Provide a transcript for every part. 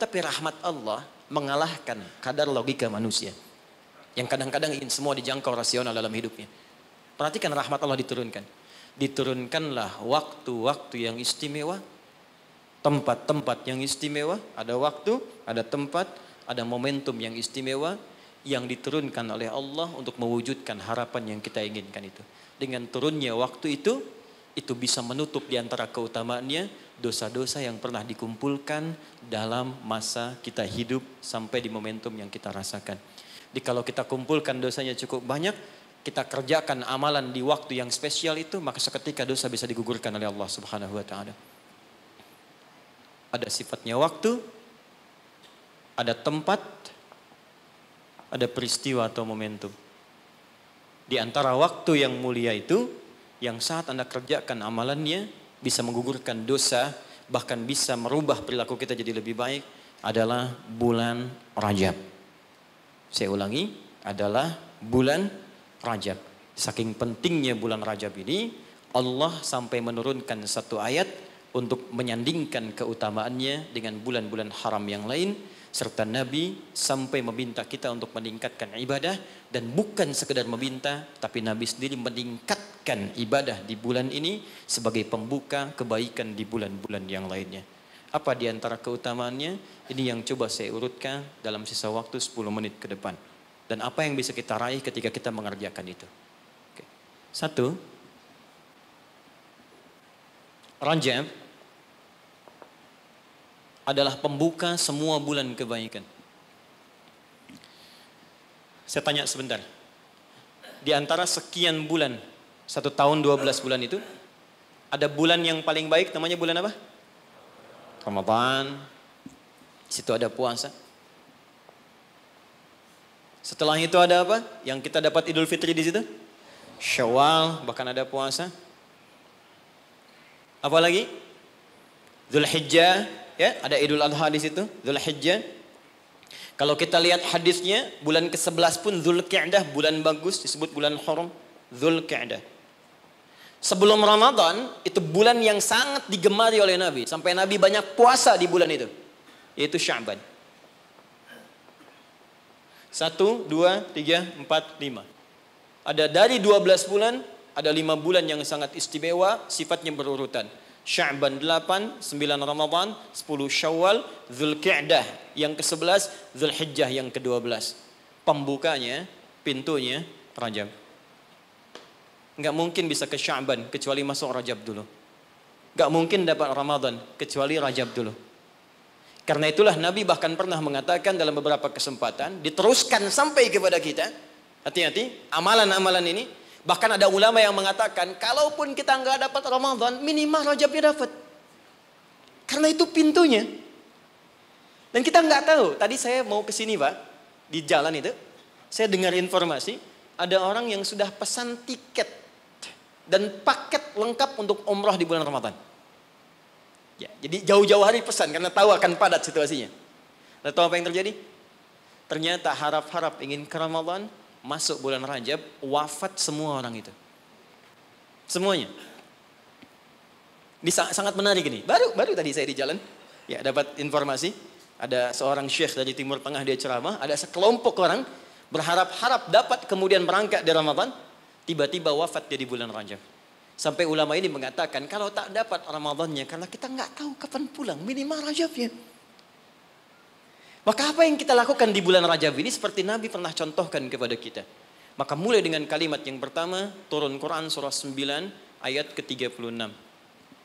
Tapi rahmat Allah mengalahkan kadar logika manusia. Yang kadang-kadang ingin semua dijangkau rasional dalam hidupnya. Perhatikan rahmat Allah diturunkan. Diturunkanlah waktu-waktu yang istimewa. Tempat-tempat yang istimewa. Ada waktu, ada tempat, ada momentum yang istimewa. Yang diturunkan oleh Allah untuk mewujudkan harapan yang kita inginkan itu. Dengan turunnya waktu itu bisa menutup di antara keutamaannya dosa-dosa yang pernah dikumpulkan dalam masa kita hidup sampai di momentum yang kita rasakan. Jadi kalau kita kumpulkan dosanya cukup banyak, kita kerjakan amalan di waktu yang spesial itu, maka seketika dosa bisa digugurkan oleh Allah Subhanahu wa taala. Ada sifatnya waktu, ada tempat, ada peristiwa atau momentum. Di antara waktu yang mulia itu, yang saat Anda kerjakan amalannya bisa menggugurkan dosa, bahkan bisa merubah perilaku kita jadi lebih baik, adalah bulan Rajab. Saya ulangi, adalah bulan Rajab. Saking pentingnya bulan Rajab ini, Allah sampai menurunkan satu ayat untuk menyandingkan keutamaannya dengan bulan-bulan haram yang lain, serta Nabi sampai meminta kita untuk meningkatkan ibadah, dan bukan sekedar meminta, tapi Nabi sendiri meningkatkan ibadah di bulan ini sebagai pembuka kebaikan di bulan-bulan yang lainnya. Apa di antara keutamaannya? Ini yang coba saya urutkan dalam sisa waktu 10 menit ke depan. Dan apa yang bisa kita raih ketika kita mengerjakan itu. Oke. 1. Rajab adalah pembuka semua bulan kebaikan. Saya tanya sebentar. Di antara sekian bulan, 1 tahun 12 bulan itu, ada bulan yang paling baik, namanya bulan apa? Ramadan. Di situ ada puasa. Setelah itu ada apa? Yang kita dapat Idul Fitri di situ? Syawal, bahkan ada puasa. Apa lagi? Dzulhijjah, ya, ada Idul Adha di situ, Dzulhijjah. Kalau kita lihat hadisnya, bulan ke-11 pun Dzulqa'dah, bulan bagus, disebut bulan haram, Dzulqa'dah. Sebelum Ramadan, itu bulan yang sangat digemari oleh Nabi. Sampai Nabi banyak puasa di bulan itu. Yaitu Sya'ban. 1, 2, 3, 4, 5. Ada dari 12 bulan, ada 5 bulan yang sangat istimewa, sifatnya berurutan. Sya'ban 8, 9 Ramadan, 10 Syawal, Dzulqa'dah yang ke-11, Dzulhijjah yang ke-12. Pembukanya, pintunya, Rajab. Enggak mungkin bisa ke Sya'ban kecuali masuk Rajab dulu. Enggak mungkin dapat Ramadan kecuali Rajab dulu. Karena itulah Nabi bahkan pernah mengatakan dalam beberapa kesempatan, diteruskan sampai kepada kita, hati-hati, amalan-amalan ini. Bahkan ada ulama yang mengatakan, kalaupun kita enggak dapat Ramadan, minimal Rajabnya dapat. Karena itu pintunya. Dan kita enggak tahu, tadi saya mau ke sini Pak, di jalan itu, saya dengar informasi, ada orang yang sudah pesan tiket dan paket lengkap untuk umrah di bulan Ramadan. Ya, jadi jauh-jauh hari pesan karena tahu akan padat situasinya. Lalu tahu apa yang terjadi? Ternyata harap-harap ingin ke Ramadan, masuk bulan Rajab, wafat semua orang itu. Semuanya. Ini sangat menarik ini. Baru tadi saya di jalan, ya dapat informasi, ada seorang syekh dari Timur Tengah dia ceramah, ada sekelompok orang berharap-harap dapat kemudian berangkat di Ramadan, tiba-tiba wafat dia di bulan Rajab. Sampai ulama ini mengatakan kalau tak dapat Ramadannya karena kita nggak tahu kapan pulang, minimal Rajabnya. Maka apa yang kita lakukan di bulan Rajab ini seperti Nabi pernah contohkan kepada kita. Maka mulai dengan kalimat yang pertama, turun Quran surah 9 ayat ke-36.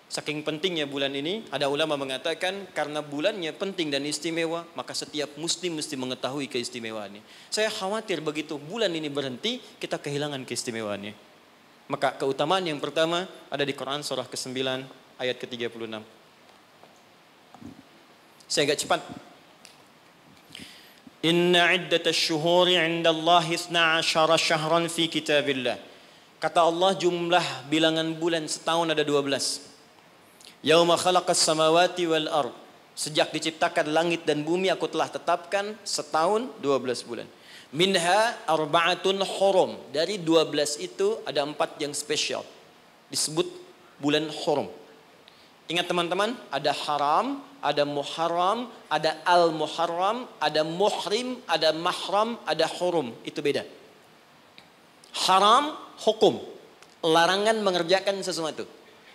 Saking pentingnya bulan ini, ada ulama mengatakan karena bulannya penting dan istimewa, maka setiap muslim mesti mengetahui keistimewaannya. Saya khawatir begitu bulan ini berhenti, kita kehilangan keistimewaannya. Maka keutamaan yang pertama ada di Quran surah ke-9 ayat ke-36. Saya agak cepat. Inna iddatash syuhuri 'indallahi 12 syahran fi kitabillah. Kata Allah jumlah bilangan bulan setahun ada 12. Yauma khalaqas samawati wal ard. Sejak diciptakan langit dan bumi aku telah tetapkan setahun 12 bulan. Minha arba'atun hurum. Dari 12 itu ada 4 yang spesial. Disebut bulan hurum. Ingat teman-teman, ada haram, ada muharram, ada al-muharram, ada muhrim, ada mahram, ada hurum. Itu beda. Haram, hukum. Larangan mengerjakan sesuatu.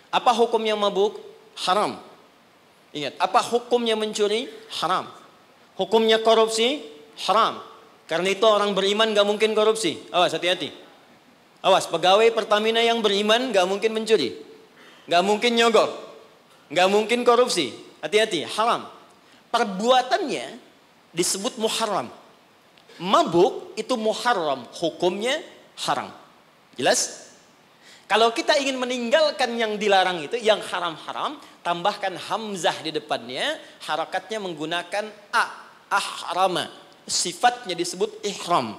Apa hukumnya mabuk? Haram. Ingat, apa hukumnya mencuri? Haram. Hukumnya korupsi? Haram. Karena itu orang beriman gak mungkin korupsi. Awas, hati-hati. Awas, pegawai Pertamina yang beriman gak mungkin mencuri. Gak mungkin nyogok. Gak mungkin korupsi. Hati-hati, haram. Perbuatannya disebut muharram. Mabuk itu muharram, hukumnya haram. Jelas? Kalau kita ingin meninggalkan yang dilarang itu, yang haram-haram, tambahkan hamzah di depannya, harakatnya menggunakan ahrama. Sifatnya disebut ihram.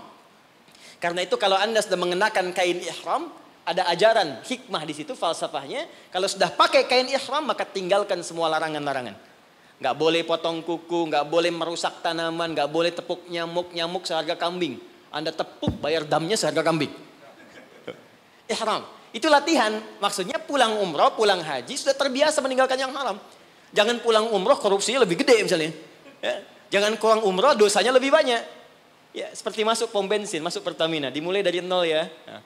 Karena itu kalau Anda sudah mengenakan kain ihram, ada ajaran hikmah di situ, falsafahnya. Kalau sudah pakai kain ihram, maka tinggalkan semua larangan-larangan. Nggak boleh potong kuku, nggak boleh merusak tanaman, nggak boleh tepuk nyamuk, nyamuk seharga kambing. Anda tepuk, bayar damnya seharga kambing. Ihram. Itu latihan. Maksudnya pulang umroh, pulang haji, sudah terbiasa meninggalkan yang haram. Jangan pulang umroh, korupsinya lebih gede misalnya. Ya. Jangan kurang umroh, dosanya lebih banyak. Ya, seperti masuk pom bensin, masuk Pertamina. Dimulai dari 0 ya. Nah.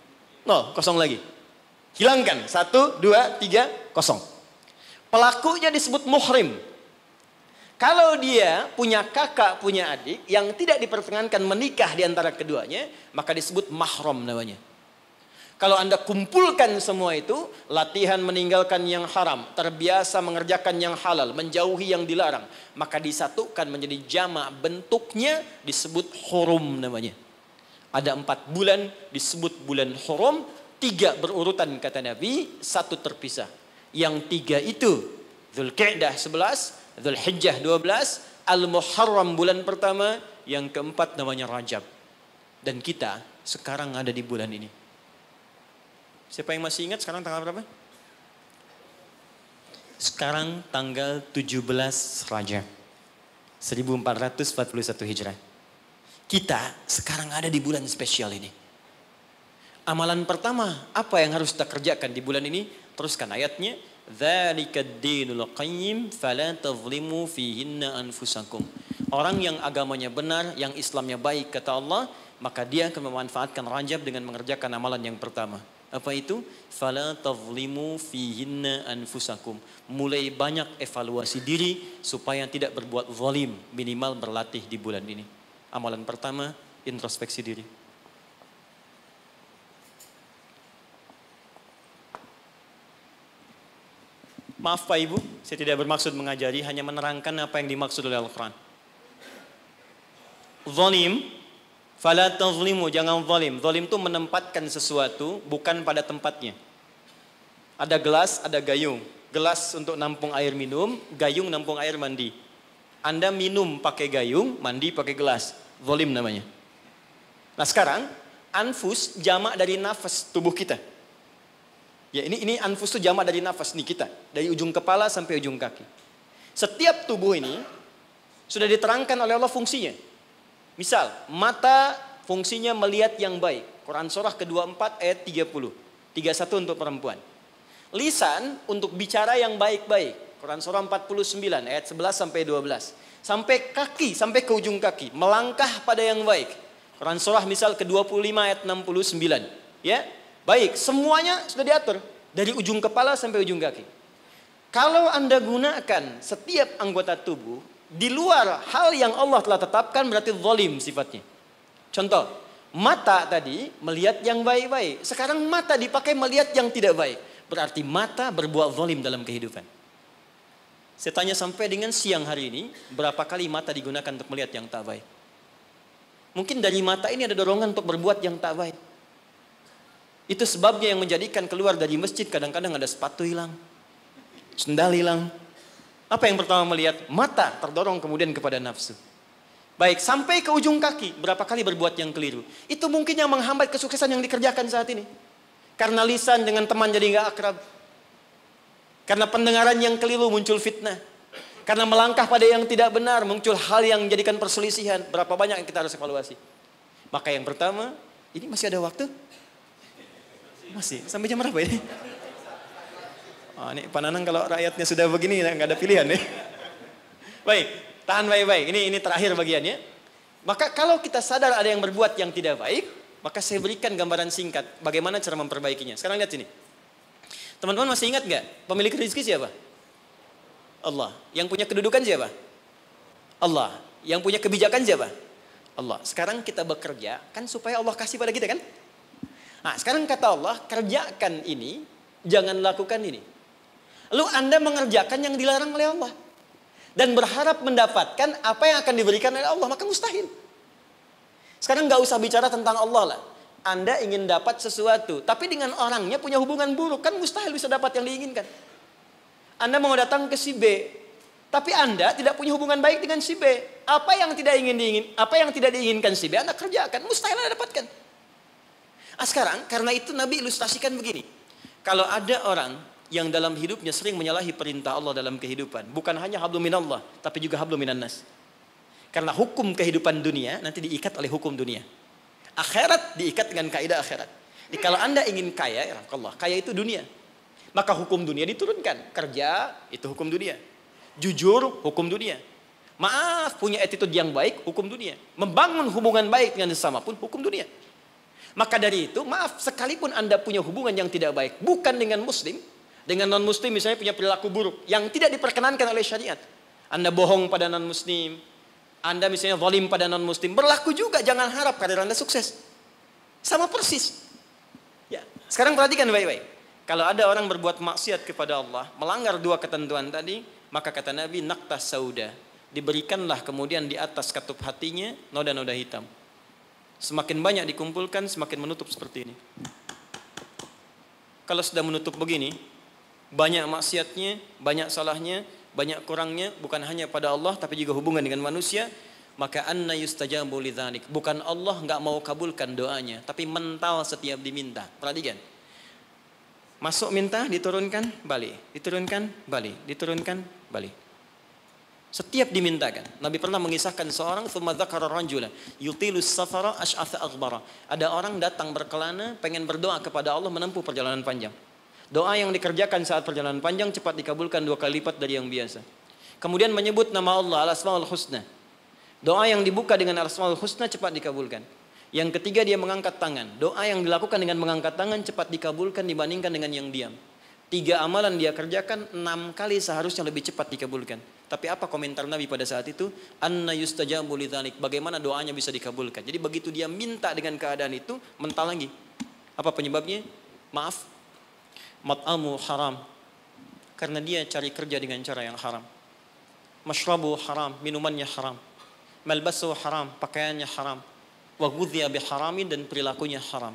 0, kosong lagi. Hilangkan. 1, 2, 3, kosong. Pelakunya disebut muhrim. Kalau dia punya kakak, punya adik yang tidak diperkenankan menikah di antara keduanya, maka disebut mahram namanya. Kalau Anda kumpulkan semua itu, latihan meninggalkan yang haram, terbiasa mengerjakan yang halal, menjauhi yang dilarang, maka disatukan menjadi jamak, bentuknya disebut hurum namanya. Ada 4 bulan disebut bulan hurum, 3 berurutan kata Nabi, 1 terpisah. Yang 3 itu Dzulqa'dah 11, Dzulhijjah 12, Al-Muharram bulan pertama, yang keempat namanya Rajab. Dan kita sekarang ada di bulan ini. Siapa yang masih ingat sekarang tanggal berapa? Sekarang tanggal 17 Rajab 1441 Hijrah. Kita sekarang ada di bulan spesial ini. Amalan pertama, apa yang harus kita kerjakan di bulan ini? Teruskan ayatnya. Dzalikad dinul qayyim fala tadhlimu fihinna anfusakum. Orang yang agamanya benar, yang Islamnya baik kata Allah, maka dia akan memanfaatkan Rajab dengan mengerjakan amalan yang pertama. Apa itu? Fala tadhlimu fihinna anfusakum. Mulai banyak evaluasi diri supaya tidak berbuat zalim, minimal berlatih di bulan ini. Amalan pertama, introspeksi diri. Maaf Pak Ibu, saya tidak bermaksud mengajari, hanya menerangkan apa yang dimaksud oleh Al-Quran. Zalim, fala tazlimu, jangan zalim. Zalim itu menempatkan sesuatu bukan pada tempatnya. Ada gelas, ada gayung. Gelas untuk nampung air minum, gayung nampung air mandi. Anda minum pakai gayung, mandi pakai gelas. Zalim namanya. Nah sekarang, anfus jamak dari nafas tubuh kita. Ya ini anfus itu jamak dari nafas nih kita. Dari ujung kepala sampai ujung kaki. Setiap tubuh ini sudah diterangkan oleh Allah fungsinya. Misal, mata fungsinya melihat yang baik. Quran surah ke-24 ayat 30. 31 untuk perempuan. Lisan untuk bicara yang baik-baik. Quran surah 49 ayat 11 sampai 12. Sampai kaki, sampai ke ujung kaki. Melangkah pada yang baik. Quran surah misal ke-25 ayat 69. Ya, baik, semuanya sudah diatur. Dari ujung kepala sampai ujung kaki. Kalau Anda gunakan setiap anggota tubuh di luar hal yang Allah telah tetapkan, berarti zalim sifatnya. Contoh, mata tadi melihat yang baik-baik. Sekarang mata dipakai melihat yang tidak baik. Berarti mata berbuat zalim dalam kehidupan. Saya tanya sampai dengan siang hari ini, berapa kali mata digunakan untuk melihat yang tak baik? Mungkin dari mata ini ada dorongan untuk berbuat yang tak baik. Itu sebabnya yang menjadikan keluar dari masjid kadang-kadang ada sepatu hilang, sendal hilang. Apa yang pertama melihat? Mata terdorong kemudian kepada nafsu. Baik, sampai ke ujung kaki, berapa kali berbuat yang keliru. Itu mungkin yang menghambat kesuksesan yang dikerjakan saat ini. Karena lisan dengan teman jadi nggak akrab. Karena pendengaran yang keliru muncul fitnah. Karena melangkah pada yang tidak benar muncul hal yang menjadikan perselisihan. Berapa banyak yang kita harus evaluasi. Maka yang pertama, ini masih ada waktu? Masih, sampai jam berapa ini? Oh, ini Pak Nanang kalau rakyatnya sudah begini nggak ada pilihan nih. Baik, tahan baik-baik. Ini terakhir bagiannya. Maka kalau kita sadar ada yang berbuat yang tidak baik, maka saya berikan gambaran singkat bagaimana cara memperbaikinya. Sekarang lihat sini. Teman-teman masih ingat nggak pemilik rezeki siapa? Allah. Yang punya kedudukan siapa? Allah. Yang punya kebijakan siapa? Allah. Sekarang kita bekerja kan supaya Allah kasih pada kita kan? Nah, sekarang kata Allah, kerjakan ini, jangan lakukan ini. Lalu Anda mengerjakan yang dilarang oleh Allah. Dan berharap mendapatkan apa yang akan diberikan oleh Allah, maka mustahil. Sekarang nggak usah bicara tentang Allah lah. Anda ingin dapat sesuatu, tapi dengan orangnya punya hubungan buruk, kan mustahil bisa dapat yang diinginkan. Anda mau datang ke si B, tapi Anda tidak punya hubungan baik dengan si B. Apa yang tidak diinginkan si B, Anda kerjakan, mustahil Anda dapatkan. Sekarang karena itu Nabi ilustrasikan begini. Kalau ada orang yang dalam hidupnya sering menyalahi perintah Allah dalam kehidupan, bukan hanya hablum minallah, tapi juga hablum minannas. Karena hukum kehidupan dunia nanti diikat oleh hukum dunia. Akhirat diikat dengan kaidah akhirat. Jadi kalau Anda ingin kaya, ya Allah, kaya itu dunia. Maka hukum dunia diturunkan. Kerja itu hukum dunia. Jujur hukum dunia. Maaf, punya attitude yang baik hukum dunia. Membangun hubungan baik dengan sesama pun hukum dunia. Maka dari itu, maaf, sekalipun Anda punya hubungan yang tidak baik, bukan dengan muslim, dengan non-muslim misalnya punya perilaku buruk yang tidak diperkenankan oleh syariat. Anda bohong pada non-muslim, Anda misalnya zalim pada non-muslim, berlaku juga, jangan harap karir Anda sukses. Sama persis. Ya, sekarang perhatikan baik-baik. Kalau ada orang berbuat maksiat kepada Allah, melanggar dua ketentuan tadi, maka kata Nabi, naqtas sauda, diberikanlah kemudian di atas katup hatinya noda-noda hitam. Semakin banyak dikumpulkan, semakin menutup seperti ini. Kalau sudah menutup begini, banyak maksiatnya, banyak salahnya, banyak kurangnya, bukan hanya pada Allah, tapi juga hubungan dengan manusia, maka anna yustajabu lidzalik. Bukan Allah nggak mau kabulkan doanya, tapi mental setiap diminta. Perhatikan. Masuk minta, diturunkan, balik. Diturunkan, balik. Diturunkan, balik. Setiap dimintakan. Nabi pernah mengisahkan seorang thumma dzakara rajula yutilus safara asy'atha aghbara. Ada orang datang berkelana pengen berdoa kepada Allah menempuh perjalanan panjang. Doa yang dikerjakan saat perjalanan panjang cepat dikabulkan 2 kali lipat dari yang biasa. Kemudian menyebut nama Allah al-asmaul husna. Doa yang dibuka dengan al-asmaul husna cepat dikabulkan. Yang ketiga dia mengangkat tangan. Doa yang dilakukan dengan mengangkat tangan cepat dikabulkan dibandingkan dengan yang diam. 3 amalan dia kerjakan 6 kali seharusnya lebih cepat dikabulkan. Tapi apa komentar Nabi pada saat itu? Anna yustajabu lidzalik. Bagaimana doanya bisa dikabulkan? Jadi begitu dia minta dengan keadaan itu, mental lagi. Apa penyebabnya? Maaf. Mat'amu haram. Karena dia cari kerja dengan cara yang haram. Mashrabu haram, minumannya haram. Malbasu haram, pakaiannya haram. Wa ghudhiya biharamin, dan perilakunya haram.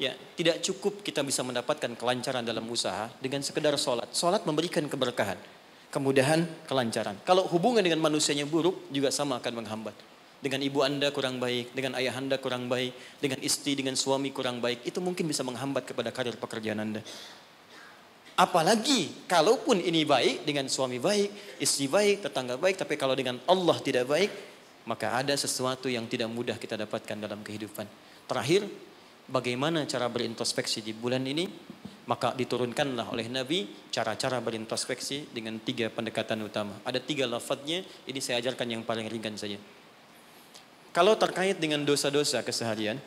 Ya, tidak cukup kita bisa mendapatkan kelancaran dalam usaha dengan sekedar sholat. Sholat memberikan keberkahan, kemudahan, kelancaran. Kalau hubungan dengan manusianya buruk, juga sama akan menghambat. Dengan ibu Anda kurang baik, dengan ayah Anda kurang baik, dengan istri, dengan suami kurang baik, itu mungkin bisa menghambat kepada karir pekerjaan Anda. Apalagi kalaupun ini baik, dengan suami baik, istri baik, tetangga baik, tapi kalau dengan Allah tidak baik, maka ada sesuatu yang tidak mudah kita dapatkan dalam kehidupan. Terakhir, bagaimana cara berintrospeksi di bulan ini? Maka diturunkanlah oleh Nabi cara-cara berintrospeksi dengan 3 pendekatan utama. Ada 3 lafadznya, ini saya ajarkan yang paling ringan saja. Kalau terkait dengan dosa-dosa keseharian,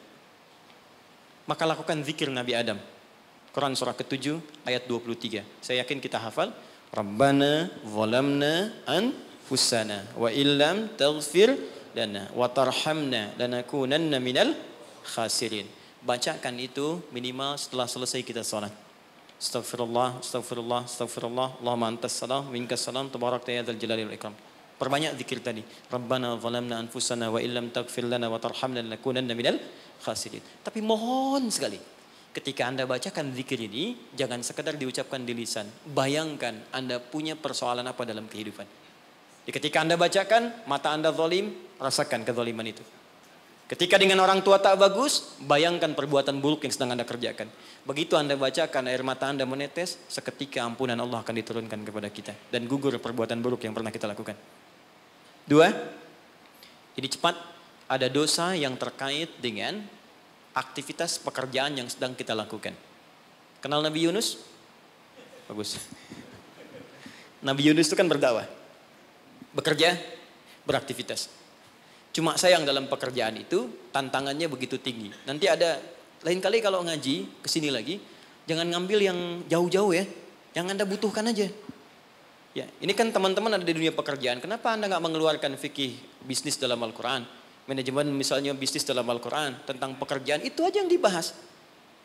maka lakukan zikir Nabi Adam. Quran surah ke-7 ayat 23. Saya yakin kita hafal. Rabbana zalamna anfusana wa illam taghfir lana wa tarhamna lanakunanna minal khasirin. Bacakan itu minimal setelah selesai kita salat. Astaghfirullah, astaghfirullah, astaghfirullah. Allahumma antas salam, minkas salam, tabarakta ya dzal jalali wal ikram. Perbanyak zikir tadi. Rabbana zalamna anfusana wa illam taghfir lana wa tarhamna lanakunanna minal khasirin. Tapi mohon sekali, ketika Anda bacakan zikir ini, jangan sekedar diucapkan di lisan. Bayangkan Anda punya persoalan apa dalam kehidupan. Jadi ketika Anda bacakan, mata Anda zalim, rasakan kezaliman itu. Ketika dengan orang tua tak bagus, bayangkan perbuatan buruk yang sedang Anda kerjakan. Begitu Anda bacakan, air mata Anda menetes, seketika ampunan Allah akan diturunkan kepada kita. Dan gugur perbuatan buruk yang pernah kita lakukan. 2, jadi cepat, ada dosa yang terkait dengan aktivitas pekerjaan yang sedang kita lakukan. Kenal Nabi Yunus? Bagus. Nabi Yunus itu kan berdakwah. bekerja, beraktivitas. Cuma sayang dalam pekerjaan itu tantangannya begitu tinggi. Nanti ada lain kali kalau ngaji kesini lagi, jangan ngambil yang jauh-jauh ya, yang Anda butuhkan aja. Ya, ini kan teman-teman ada di dunia pekerjaan. Kenapa Anda nggak mengeluarkan fikih bisnis dalam Al-Quran, manajemen misalnya bisnis dalam Al-Quran tentang pekerjaan itu aja yang dibahas.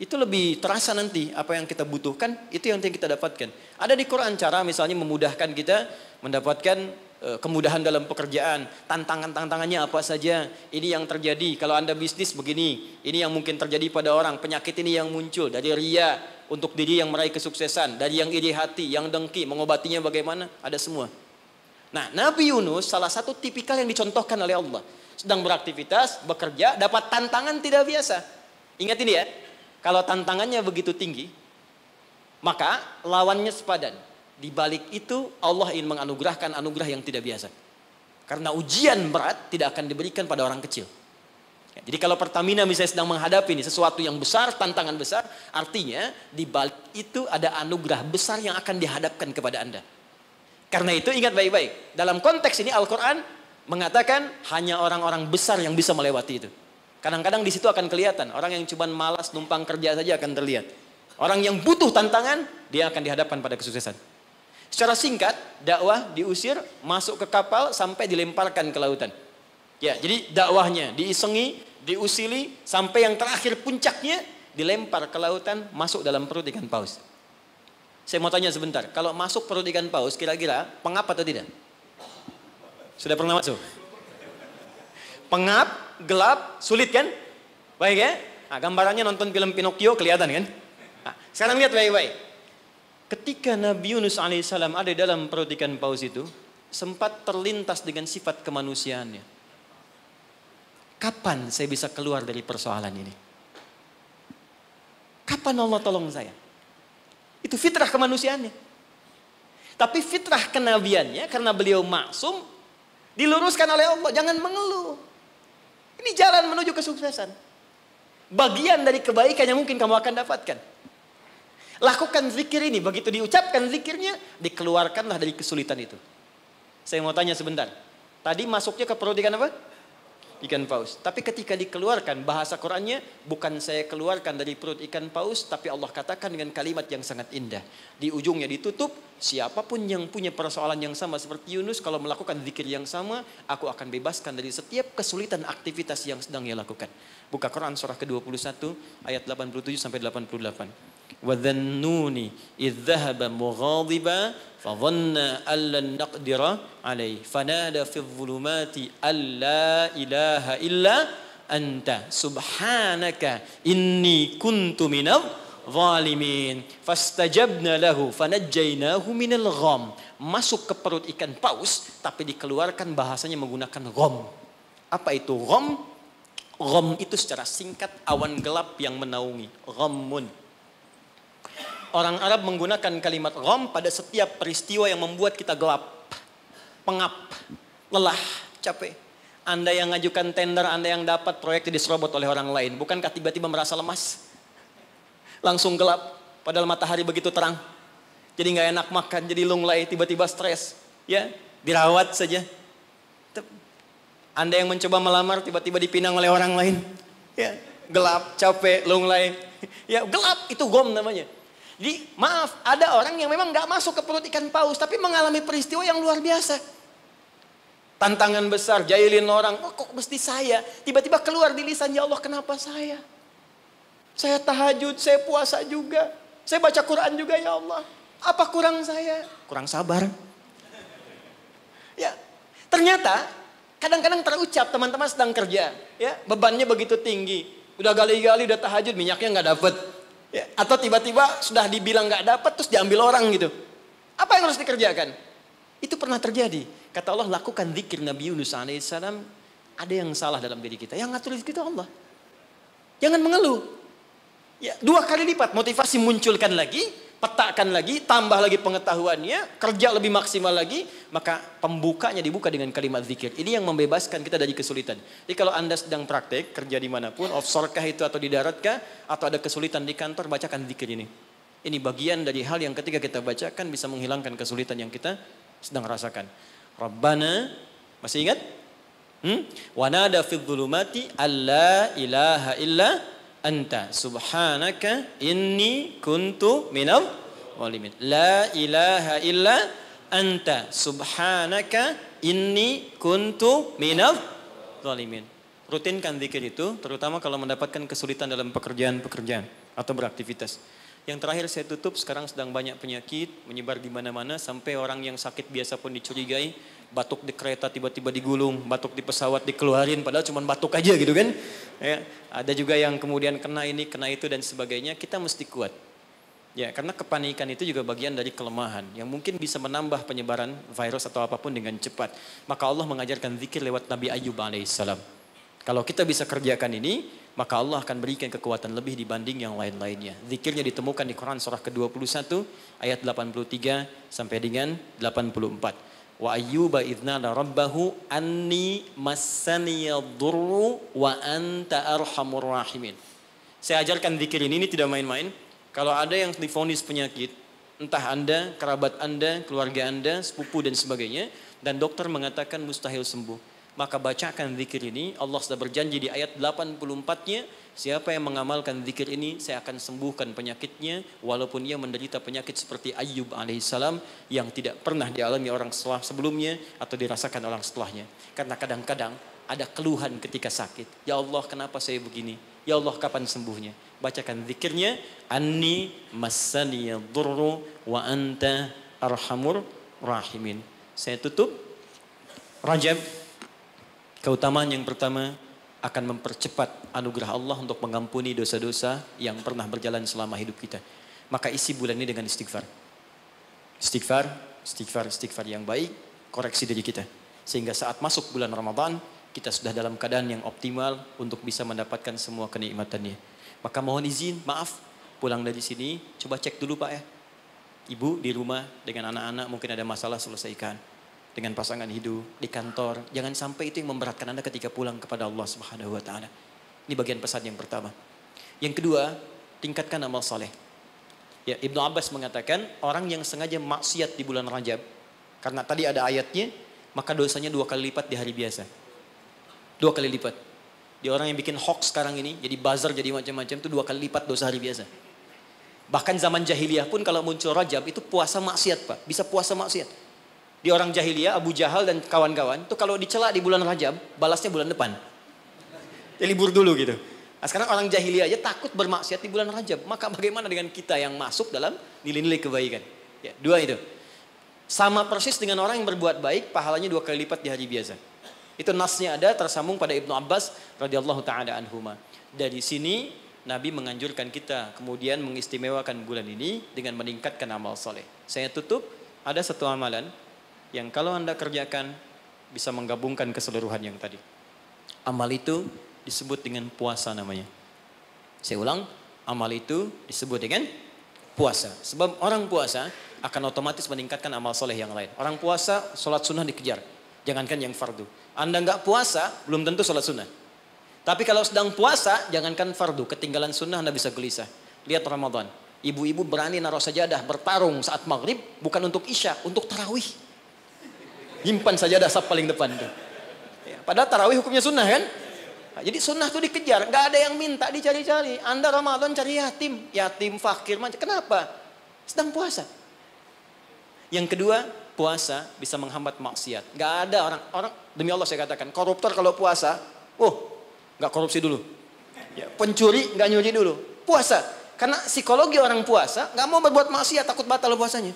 Itu lebih terasa nanti apa yang kita butuhkan, itu yang kita dapatkan. Ada di Quran cara misalnya memudahkan kita mendapatkan kemudahan dalam pekerjaan, tantangannya apa saja, ini yang terjadi kalau Anda bisnis begini, ini yang mungkin terjadi pada orang, penyakit ini yang muncul dari ria untuk diri yang meraih kesuksesan, dari yang iri hati, yang dengki, mengobatinya bagaimana, ada semua. Nah, Nabi Yunus salah satu tipikal yang dicontohkan oleh Allah, sedang beraktivitas, bekerja, dapat tantangan tidak biasa. Ingat ini ya, kalau tantangannya begitu tinggi, maka lawannya sepadan. Di balik itu Allah ingin menganugerahkan anugerah yang tidak biasa. Karena ujian berat tidak akan diberikan pada orang kecil. Ya, jadi kalau Pertamina misalnya sedang menghadapi ini sesuatu yang besar, tantangan besar, artinya di balik itu ada anugerah besar yang akan dihadapkan kepada Anda. Karena itu ingat baik-baik. Dalam konteks ini Al-Quran mengatakan hanya orang-orang besar yang bisa melewati itu. Kadang-kadang di situ akan kelihatan. Orang yang cuma malas numpang kerja saja akan terlihat. Orang yang butuh tantangan, dia akan dihadapkan pada kesuksesan. Secara singkat, dakwah diusir, masuk ke kapal sampai dilemparkan ke lautan. Ya, jadi dakwahnya diisengi, diusili sampai yang terakhir puncaknya dilempar ke lautan, masuk dalam perut ikan paus. Saya mau tanya sebentar, kalau masuk perut ikan paus kira-kira pengap atau tidak? Sudah pernah masuk? Pengap, gelap, sulit kan? Baik ya? Nah, gambarannya nonton film Pinocchio kelihatan kan? Nah, sekarang lihat baik-baik. Ketika Nabi Yunus alaihissalam ada dalam perut ikan paus itu, sempat terlintas dengan sifat kemanusiaannya. Kapan saya bisa keluar dari persoalan ini? Kapan Allah tolong saya? Itu fitrah kemanusiaannya. Tapi fitrah kenabiannya karena beliau maksum, diluruskan oleh Allah. Jangan mengeluh. Ini jalan menuju kesuksesan. Bagian dari kebaikan yang mungkin kamu akan dapatkan. Lakukan zikir ini, begitu diucapkan zikirnya, dikeluarkanlah dari kesulitan itu. Saya mau tanya sebentar. Tadi masuknya ke perut ikan apa? Ikan paus. Tapi ketika dikeluarkan, bahasa Qurannya, bukan saya keluarkan dari perut ikan paus, tapi Allah katakan dengan kalimat yang sangat indah. Di ujungnya ditutup, siapapun yang punya persoalan yang sama seperti Yunus, kalau melakukan zikir yang sama, aku akan bebaskan dari setiap kesulitan aktivitas yang sedang ia lakukan. Buka Quran surah ke-21, ayat 87 sampai 88. وَذَنُّونِ إِذْ ذَهَبَ مُغَاضِبًا فَظَنَّ أَن لَّن نَّقْدِرَ عَلَيْهِ فَنَادَى فِي الظُّلُمَاتِ أَن لَّا إِلَٰهَ إِلَّا أَنتَ سُبْحَانَكَ إِنِّي كُنتُ مِنَ الظَّالِمِينَ فَاسْتَجَبْنَا لَهُ فَنَجَّيْنَاهُ مِنَ الْغَمِّ. Masuk ke perut ikan paus, tapi dikeluarkan bahasanya menggunakan gham. Apa itu gham? Gham itu secara singkat awan gelap yang menaungi. Ghammun. Orang Arab menggunakan kalimat gham pada setiap peristiwa yang membuat kita gelap, pengap, lelah, capek. Anda yang ngajukan tender, Anda yang dapat proyek diserobot oleh orang lain. Bukankah tiba-tiba merasa lemas? Langsung gelap, padahal matahari begitu terang. Jadi nggak enak makan, jadi lunglai, tiba-tiba stres. Ya, dirawat saja. Anda yang mencoba melamar, tiba-tiba dipinang oleh orang lain. Ya, gelap, capek, lunglai. Ya, gelap, itu gham namanya. Jadi maaf, ada orang yang memang gak masuk ke perut ikan paus, tapi mengalami peristiwa yang luar biasa. Tantangan besar, jahilin orang, oh, kok mesti saya? Tiba-tiba keluar di lisan, ya Allah kenapa saya? Saya tahajud, saya puasa juga. Saya baca Quran juga ya Allah. Apa kurang saya? Kurang sabar. Ya, ternyata kadang-kadang terucap teman-teman sedang kerja. Ya, bebannya begitu tinggi. Udah gali-gali, udah tahajud, minyaknya gak dapet. Ya, atau tiba-tiba sudah dibilang nggak dapat terus diambil orang gitu. Apa yang harus dikerjakan? Itu pernah terjadi. Kata Allah, lakukan zikir Nabi Yunus alaihissalam. Ada yang salah dalam diri kita. Yang ngatur itu Allah. Jangan mengeluh. Ya, 2 kali lipat motivasi munculkan lagi, petakan lagi, tambah lagi pengetahuannya, kerja lebih maksimal lagi, maka pembukanya dibuka dengan kalimat zikir. Ini yang membebaskan kita dari kesulitan. Jadi kalau Anda sedang praktek, kerja dimanapun, offshore kah itu atau di darat kah, atau ada kesulitan di kantor, bacakan zikir ini. Ini bagian dari hal yang ketika kita bacakan bisa menghilangkan kesulitan yang kita sedang rasakan. Rabbana, masih ingat? Wa nada fil dhulumati alla ilaha illa anta subhanaka inni kuntu minal zalimin. La ilaha illa anta subhanaka inni kuntu minal zalimin. Rutinkan zikir itu, terutama kalau mendapatkan kesulitan dalam pekerjaan-pekerjaan atau beraktivitas. Yang terakhir saya tutup, sekarang sedang banyak penyakit menyebar di mana-mana sampai orang yang sakit biasa pun dicurigai, batuk di kereta tiba-tiba digulung, batuk di pesawat dikeluarin padahal cuma batuk aja gitu kan. Ya, ada juga yang kemudian kena ini, kena itu dan sebagainya. Kita mesti kuat. Ya, karena kepanikan itu juga bagian dari kelemahan yang mungkin bisa menambah penyebaran virus atau apapun dengan cepat. Maka Allah mengajarkan zikir lewat Nabi Ayyub alaihissalam. Kalau kita bisa kerjakan ini, maka Allah akan berikan kekuatan lebih dibanding yang lain-lainnya. Zikirnya ditemukan di Quran surah ke-21 ayat 83 sampai dengan 84. Wa ayyuba idznada rabbahu anni massaniyadurru wa anta arhamur rahimin. Saya ajarkan zikir ini tidak main-main. Kalau ada yang divonis penyakit, entah Anda, kerabat Anda, keluarga Anda, sepupu dan sebagainya, dan dokter mengatakan mustahil sembuh, maka bacakan zikir ini. Allah sudah berjanji di ayat 84-nya, siapa yang mengamalkan zikir ini, saya akan sembuhkan penyakitnya, walaupun ia menderita penyakit seperti Ayyub alaihissalam yang tidak pernah dialami orang sebelumnya atau dirasakan orang setelahnya. Karena kadang-kadang ada keluhan ketika sakit. Ya Allah, kenapa saya begini? Ya Allah, kapan sembuhnya? Bacakan zikirnya, Anni massaniyadurru wa anta arhamur rahimin. Saya tutup. Rajab, keutamaan yang pertama akan mempercepat anugerah Allah untuk mengampuni dosa-dosa yang pernah berjalan selama hidup kita. Maka isi bulan ini dengan istighfar. Istighfar yang baik, koreksi diri kita. Sehingga saat masuk bulan Ramadan, kita sudah dalam keadaan yang optimal untuk bisa mendapatkan semua kenikmatannya. Maka mohon izin, maaf, pulang dari sini, coba cek dulu Pak ya. Ibu di rumah dengan anak-anak mungkin ada masalah, selesaikan. Dengan pasangan hidup, di kantor. Jangan sampai itu yang memberatkan Anda ketika pulang kepada Allah Subhanahu wa Ta'ala. Ini bagian pesan yang pertama. Yang kedua, tingkatkan amal saleh. Ya, Ibnu Abbas mengatakan, orang yang sengaja maksiat di bulan Rajab, karena tadi ada ayatnya, maka dosanya 2 kali lipat di hari biasa. 2 kali lipat. Di orang yang bikin hoax sekarang ini, jadi buzzer, jadi macam-macam, itu 2 kali lipat dosa hari biasa. Bahkan zaman jahiliyah pun kalau muncul Rajab, itu puasa maksiat Pak. Bisa puasa maksiat. Di orang jahiliyah, Abu Jahal dan kawan-kawan, itu kalau dicela di bulan Rajab, balasnya bulan depan. Ya libur dulu gitu. Nah, sekarang orang jahiliyah aja takut bermaksiat di bulan Rajab. Maka bagaimana dengan kita yang masuk dalam nilai-nilai kebaikan? Ya, 2 itu. Sama persis dengan orang yang berbuat baik, pahalanya 2 kali lipat di hari biasa. Itu nasnya ada tersambung pada Ibnu Abbas radhiyallahu taala anhuma. Dari sini Nabi menganjurkan kita kemudian mengistimewakan bulan ini dengan meningkatkan amal soleh. Saya tutup, ada satu amalan yang kalau Anda kerjakan bisa menggabungkan keseluruhan yang tadi. Amal itu disebut dengan puasa namanya. Saya ulang, amal itu disebut dengan puasa. Sebab orang puasa akan otomatis meningkatkan amal soleh yang lain. Orang puasa, sholat sunnah dikejar. Jangankan yang fardu. Anda nggak puasa, belum tentu sholat sunnah. Tapi kalau sedang puasa, jangankan fardu, ketinggalan sunnah Anda bisa gelisah. Lihat Ramadan, ibu-ibu berani naruh sajadah, bertarung saat maghrib, bukan untuk isya, untuk tarawih. Nyimpan sajadah saf paling depan tuh. Ya, padahal tarawih hukumnya sunnah kan? Nah, jadi sunnah tuh dikejar, nggak ada yang minta dicari-cari. Anda Ramadan cari yatim fakir, kenapa? Sedang puasa. Yang kedua, puasa bisa menghambat maksiat. Nggak ada orang demi Allah saya katakan, koruptor kalau puasa, nggak korupsi dulu. Ya, pencuri nggak nyuri dulu. Puasa, karena psikologi orang puasa nggak mau berbuat maksiat, takut batal puasanya.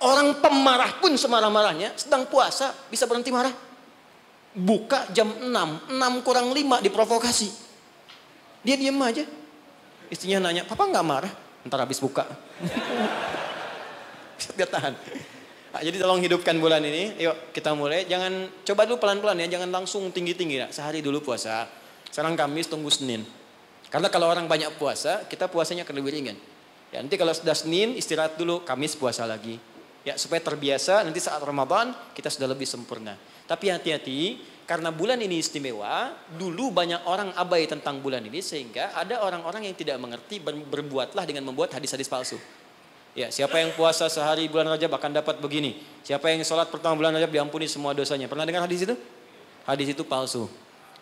Orang pemarah pun semarah-marahnya, sedang puasa bisa berhenti marah. Buka jam 6 kurang 5 diprovokasi. Dia diem aja. Istrinya nanya, papa nggak marah? Ntar habis buka. Dia tahan. Nah, jadi tolong hidupkan bulan ini. Yuk kita mulai. Jangan, coba dulu pelan-pelan ya. Jangan langsung tinggi-tinggi. Sehari dulu puasa. Sekarang Kamis, tunggu Senin. Karena kalau orang banyak puasa, kita puasanya akan lebih ringan. Ya, nanti kalau sudah Senin, istirahat dulu. Kamis puasa lagi. Ya, supaya terbiasa. Nanti saat Ramadan, kita sudah lebih sempurna. Tapi hati-hati. Karena bulan ini istimewa. Dulu banyak orang abai tentang bulan ini. Sehingga ada orang-orang yang tidak mengerti. Berbuatlah dengan membuat hadis-hadis palsu. Ya, siapa yang puasa sehari bulan Rajab akan dapat begini. Siapa yang sholat pertama bulan Rajab diampuni semua dosanya. Pernah dengar hadis itu? Hadis itu palsu.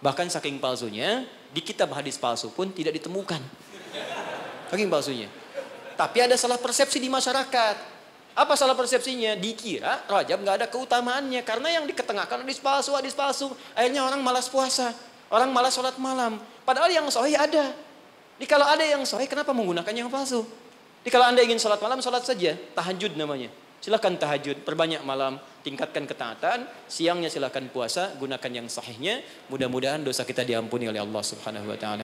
Bahkan saking palsunya, di kitab hadis palsu pun tidak ditemukan. Saking palsunya. Tapi ada salah persepsi di masyarakat. Apa salah persepsinya? Dikira Rajab nggak ada keutamaannya. Karena yang diketengahkan hadis palsu. Akhirnya orang malas puasa. Orang malas sholat malam. Padahal yang sahih ada. Jadi kalau ada yang sahih, kenapa menggunakan yang palsu? Jadi kalau Anda ingin sholat malam, sholat saja. Tahajud namanya. Silakan tahajud, perbanyak malam, tingkatkan ketaatan. Siangnya silakan puasa, gunakan yang sahihnya. Mudah-mudahan dosa kita diampuni oleh Allah Subhanahu wa taala.